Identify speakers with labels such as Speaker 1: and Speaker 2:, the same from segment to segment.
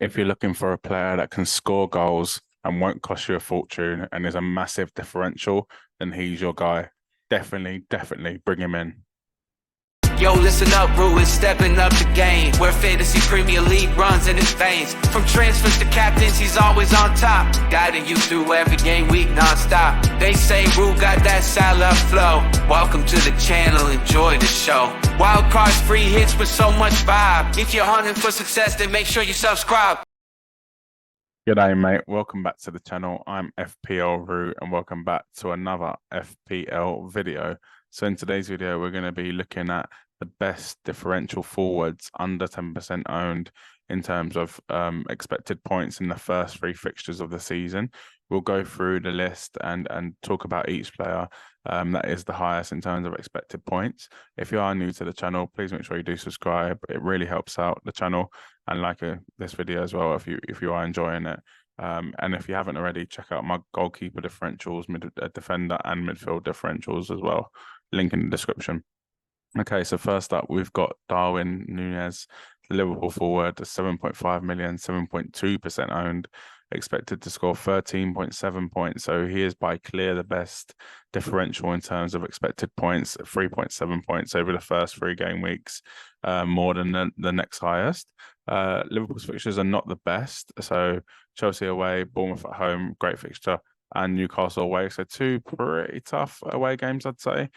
Speaker 1: If you're looking for a player that can score goals and won't cost you a fortune and is a massive differential, then he's your guy. Definitely bring him in.
Speaker 2: Yo, listen up, Rue is stepping up the game, where fantasy Premier League runs in his veins. From transfers to captains, he's always on top, guiding you through every game week non-stop. They say Rue got that Salah flow. Welcome to the channel, enjoy the show. Wild cards, free hits with so much vibe. If you're hunting for success, then make sure you subscribe.
Speaker 1: G'day, mate. Welcome back to the channel. I'm FPL Root and welcome back to another FPL video. So in today's video, we're going to be looking at the best differential forwards under 10% owned in terms of expected points in the first three fixtures of the season. We'll go through the list and talk about each player that is the highest in terms of expected points. If you are new to the channel, please make sure you do subscribe. It really helps out the channel, and like this video as well if you are enjoying it. And if you haven't already, check out my goalkeeper differentials, defender and midfield differentials as well. Link in the description. Okay, so first up, we've got Darwin Núñez, Liverpool forward, 7.5 million, 7.2% owned, expected to score 13.7 points. So he is by clear the best differential in terms of expected points, 3.7 points over the first 3 game weeks, more than the next highest. Liverpool's fixtures are not the best. So Chelsea away, Bournemouth at home, great fixture, and Newcastle away. So 2 pretty tough away games, I'd say.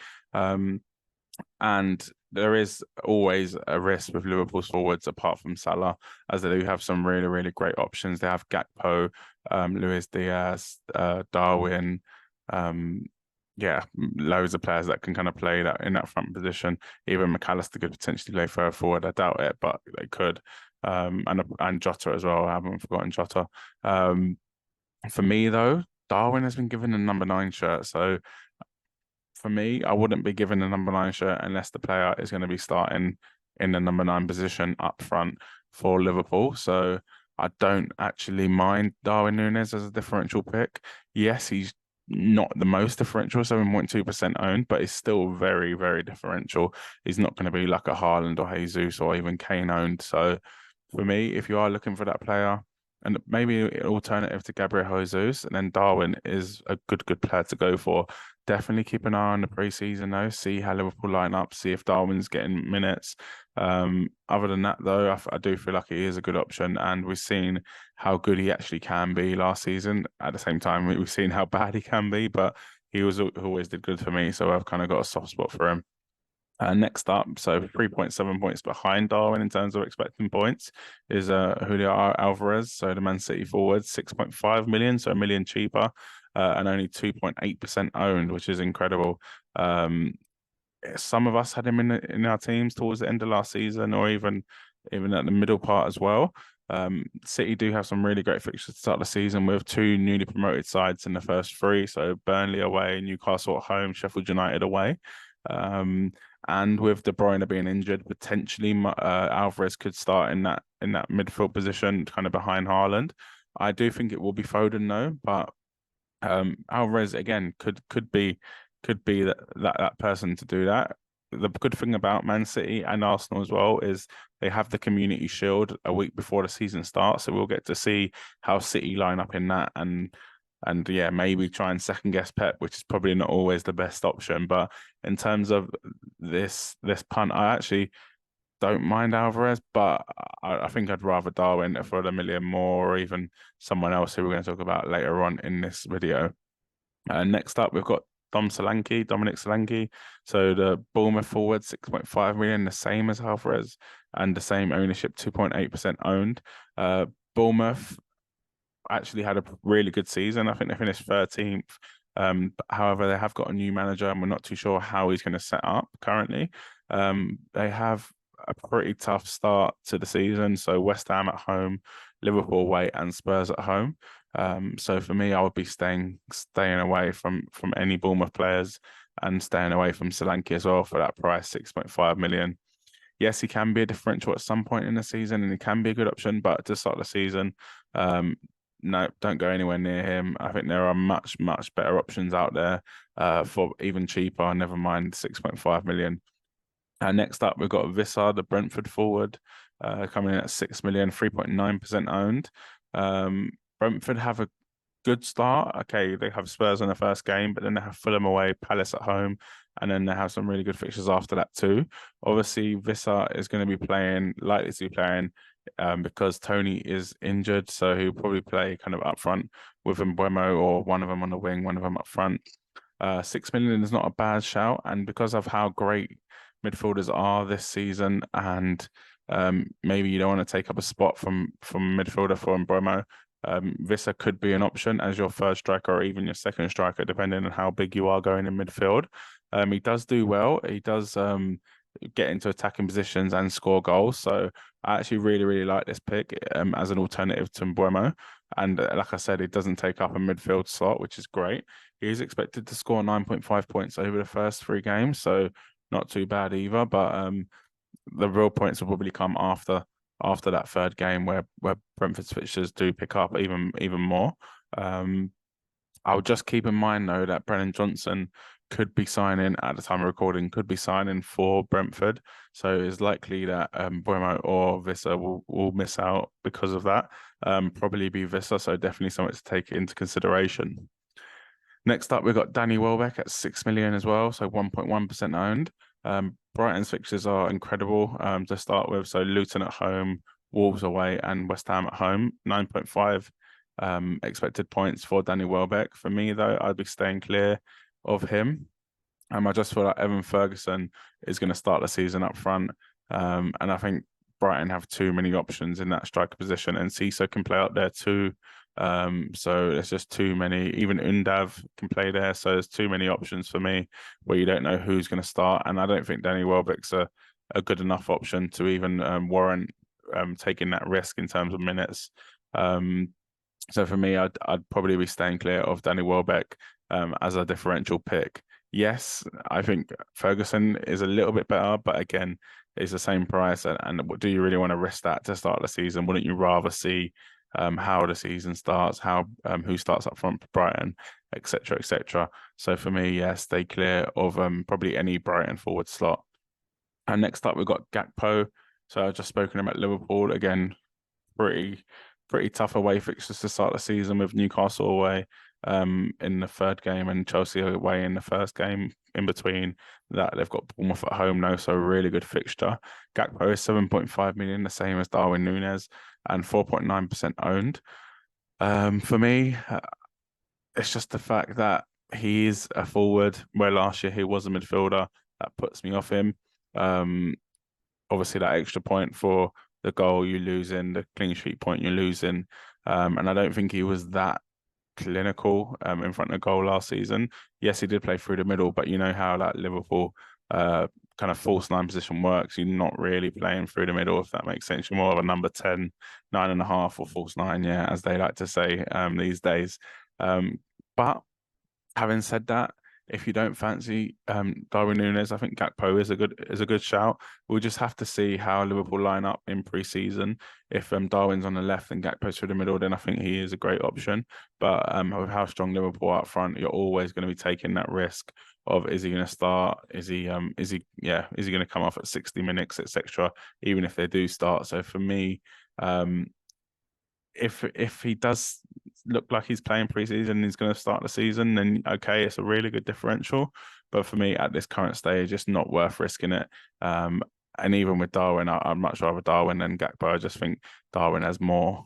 Speaker 1: And there is always a risk with Liverpool's forwards, apart from Salah, as they do have some really great options. They have Gakpo, Luis Diaz, Darwin, loads of players that can kind of play that in that front position. Even McAllister could potentially play further forward. I doubt it, but they could. And Jota as well. I haven't forgotten Jota. For me though, Darwin has been given a number 9 shirt, so for me, I wouldn't be given the number 9 shirt unless the player is going to be starting in the number 9 position up front for Liverpool. So I don't actually mind Darwin Núñez as a differential pick. Yes, he's not the most differential, 7.2% owned, but he's still very differential. He's not going to be like a Haaland or Jesus or even Kane owned. So for me, if you are looking for that player, and maybe an alternative to Gabriel Jesus, and then Darwin is a good player to go for. Definitely keep an eye on the preseason though. See how Liverpool line up. See if Darwin's getting minutes. Other than that though, I do feel like he is a good option, and we've seen how good he actually can be last season. At the same time, we've seen how bad he can be, but he always did good for me. So I've kind of got a soft spot for him. Next up, so 3.7 points behind Darwin in terms of expecting points, is Julio Alvarez. So the Man City forward, 6.5 million, so a million cheaper, and only 2.8% owned, which is incredible. Some of us had him in our teams towards the end of last season, or even at the middle part as well. City do have some really great fixtures to start the season with 2 newly promoted sides in the first 3. So Burnley away, Newcastle at home, Sheffield United away. And with De Bruyne being injured, potentially Alvarez could start in that midfield position, kind of behind Haaland. I do think it will be Foden though, but Alvarez again could be that person to do that. The good thing about Man City and Arsenal as well is they have the Community Shield a week before the season starts, so we'll get to see how City line up in that, and yeah, maybe try and second guess Pep, which is probably not always the best option. But in terms of this punt, I actually don't mind Alvarez, but I think I'd rather Darwin for a million more, or even someone else who we're going to talk about later on in this video. Next up, we've got Dominic Solanke. So the Bournemouth forward, 6.5 million, the same as Alvarez, and the same ownership, 2.8% owned. Bournemouth actually had a really good season. I think they finished 13th. However, they have got a new manager, and we're not too sure how he's going to set up currently. They have a pretty tough start to the season. So West Ham at home, Liverpool away, and Spurs at home. So for me, I would be staying away from any Bournemouth players, and staying away from Solanke as well for that price, 6.5 million. Yes, he can be a differential at some point in the season, and he can be a good option, but to start the season, no, don't go anywhere near him. I think there are much better options out there for even cheaper, never mind 6.5 million. Next up, we've got Vissar, the Brentford forward. coming in at 6 million, 3.9% owned. Brentford have a good start. Okay, they have Spurs in the first game, but then they have Fulham away, Palace at home, and then they have some really good fixtures after that too. Obviously, Vissa is going to be playing, likely to be playing, because Tony is injured, so he'll probably play kind of up front with Mbeumo or one of them on the wing, one of them up front. 6 million is not a bad shout, and because of how great midfielders are this season, and maybe you don't want to take up a spot from midfielder for Mbeumo, Vissa could be an option as your first striker or even your second striker, depending on how big you are going in midfield. He does do well. He does get into attacking positions and score goals. So I actually really, really like this pick as an alternative to Mbeumo. And like I said, it doesn't take up a midfield slot, which is great. He is expected to score 9.5 points over the first 3 games, so not too bad either. But the real points will probably come after that third game where Brentford's fixtures do pick up even more. I'll just keep in mind though that Brennan Johnson could be signing at the time of recording, could be signing for Brentford. So it's likely that Mbeumo or Vissa will miss out because of that. Probably be Vissa, so definitely something to take into consideration. Next up, we've got Danny Welbeck at 6 million as well, so 1.1% owned. Brighton's fixtures are incredible to start with. So Luton at home, Wolves away, and West Ham at home. 9.5 expected points for Danny Welbeck. For me, though, I'd be staying clear of him. I just feel like Evan Ferguson is going to start the season up front. And I think Brighton have too many options in that striker position, and Cisse can play up there too. So there's just too many. Even Undav can play there, so there's too many options for me where you don't know who's going to start, and I don't think Danny Welbeck's a good enough option to even warrant taking that risk in terms of minutes. So for me, I'd probably be staying clear of Danny Welbeck as a differential pick. Yes, I think Ferguson is a little bit better, but again, it's the same price, and do you really want to risk that to start the season? Wouldn't you rather see how the season starts, how who starts up front for Brighton, etc., etc. So for me, yes, stay clear of probably any Brighton forward slot. And next up, we've got Gakpo. So I've just spoken about Liverpool again. Pretty tough away fixtures to start the season with Newcastle away in the third game and Chelsea away in the first game. In between that, they've got Bournemouth at home now, so a really good fixture. Gakpo is 7.5 million, the same as Darwin Núñez, and 4.9% owned. For me, it's just the fact that he is a forward, where last year he was a midfielder. That puts me off him. Obviously, that extra point for the goal you're losing, the clean sheet point you're losing, and I don't think he was that clinical in front of goal last season. Yes, he did play through the middle, but you know how that Liverpool kind of false 9 position works. You're not really playing through the middle, if that makes sense. You're more of a number 10, 9.5, or false 9, yeah, as they like to say these days. But having said that, if you don't fancy Darwin Núñez, I think Gakpo is a good shout. We'll just have to see how Liverpool line up in pre-season. If Darwin's on the left and Gakpo's through the middle, then I think he is a great option. But with how strong Liverpool are up front, you're always going to be taking that risk of, is he going to start? Is he going to come off at 60 minutes, etc. Even if they do start. So for me, if he does look like he's playing preseason and he's going to start the season, then okay, it's a really good differential. But for me, at this current stage, it's not worth risking it. And even with Darwin, I'd much rather Darwin than Gakpo. I just think Darwin has more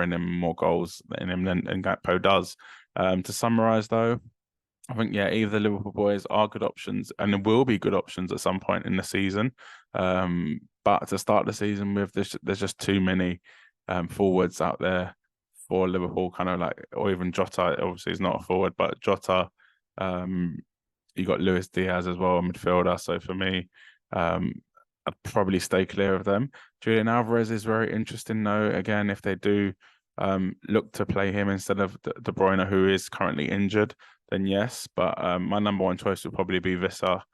Speaker 1: in him, more goals in him than Gakpo does. To summarise though, I think, yeah, either the Liverpool boys are good options and there will be good options at some point in the season. But to start the season with, there's just too many forwards out there for Liverpool, kind of like, or even Jota. Obviously, he's not a forward, but Jota. You got Luis Diaz as well, a midfielder. So for me, I'd probably stay clear of them. Julian Alvarez is very interesting, though. Again, if they do look to play him instead of De Bruyne, who is currently injured, then yes. But my number one choice would probably be Vissa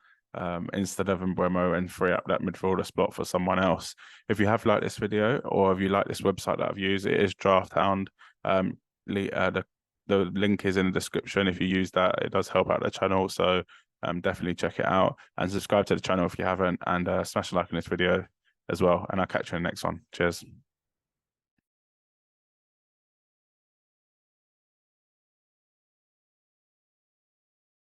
Speaker 1: instead of Mbeumo, and free up that midfielder spot for someone else. If you have liked this video, or if you like this website that I've used, it is Draft Hound. The link is in the description. If you use that, it does help out the channel. So definitely check it out and subscribe to the channel if you haven't, and smash a like on this video. as well. And I'll catch you in the next one. Cheers.